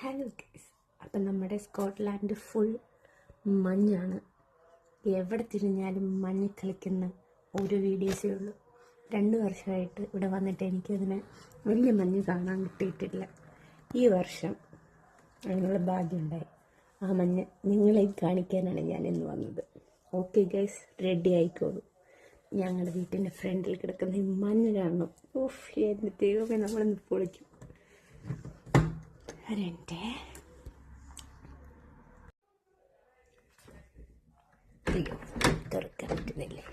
Hello guys, അപ്പം നമ്മുടെ Scotland full മഞ്ഞാണ്. എവിടെ തിരിഞ്ഞാലും മഞ്ഞ് കളിക്കുന്ന ഓരോ വീഡിയോസേ ഉള്ളൂ. 2 വർഷമായിട്ട് ഇവിടെ വന്നിട്ട് എനിക്കതിന് വലിയ മഞ്ഞ് കാണാൻ കിട്ടിയിട്ടില്ല. ഈ വർഷം അതിനുള്ള ഭാഗ്യമുണ്ടായി. ആ മഞ്ഞ് നിങ്ങളെ കാണിക്കാനാണ് ഞാൻ ഇന്ന് വന്നത്. ഓക്കെ ഗൈസ്, റെഡി ആയിക്കോളൂ. ഞങ്ങളുടെ വീട്ടിൻ്റെ ഫ്രണ്ടിൽ കിടക്കുന്ന ഈ മഞ്ഞ് കാണണം. ഓഫ്, എൻ്റെ ദൈവമേ, നമ്മളിന്ന് പൊളിക്കും. അതെൻ്റെ അയ്യോ, തുറക്കാൻ പറ്റുന്നില്ലേ.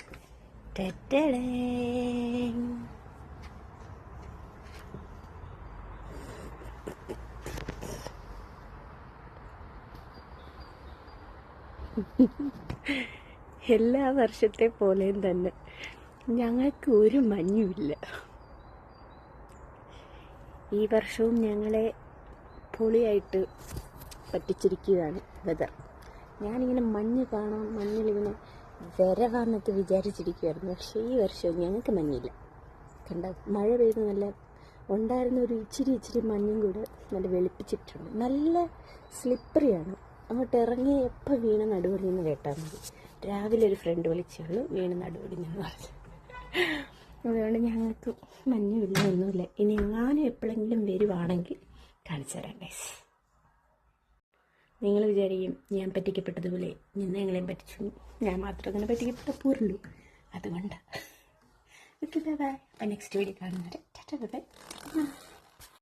എല്ലാ വർഷത്തെ പോലെയും തന്നെ ഞങ്ങൾക്ക് ഒരു മഞ്ഞുമില്ല. ഈ വർഷവും ഞങ്ങളെ പൊളിയായിട്ട് പറ്റിച്ചിരിക്കുകയാണ് വെതർ. ഞാനിങ്ങനെ മഞ്ഞ് കാണാം, മഞ്ഞിലിങ്ങനെ വരവാന്നൊക്കെ വിചാരിച്ചിരിക്കുമായിരുന്നു. പക്ഷേ ഈ വർഷം ഞങ്ങൾക്ക് മഞ്ഞില്ല. കണ്ട, മഴ പെയ്ത് നല്ല ഉണ്ടായിരുന്ന ഒരു ഇച്ചിരി മഞ്ഞും കൂടെ നല്ല വെളുപ്പിച്ചിട്ടുണ്ട്. നല്ല സ്ലിപ്പറിയാണ്. അങ്ങോട്ട് ഇറങ്ങി എപ്പോൾ വീണ് നടുവൊടിഞ്ഞെന്ന് കേട്ടാൽ മതി. രാവിലെ ഒരു ഫ്രണ്ട് വിളിച്ചുള്ളൂ, വീണ് നടുവൊടിഞ്ഞെന്ന് പറഞ്ഞു. അതുകൊണ്ട് ഞങ്ങൾക്ക് മഞ്ഞുമില്ല, ഒന്നുമില്ല. ഇനി എങ്ങാനും എപ്പോഴെങ്കിലും വരുവാണെങ്കിൽ കാണിച്ചു തരാം ഗൈസ്. നിങ്ങൾ വിചാരിക്കും ഞാൻ പറ്റിക്കപ്പെട്ടതുപോലെ നിങ്ങളെയും പറ്റിച്ചു. ഞാൻ മാത്രം അങ്ങനെ പറ്റിക്കപ്പെട്ട പോരുള്ളൂ. അതുകൊണ്ട് ഓക്കെ, ബൈ. നെക്സ്റ്റ് വീഡിയോ കാണുന്നവരെ ടാറ്റാ, ബൈ.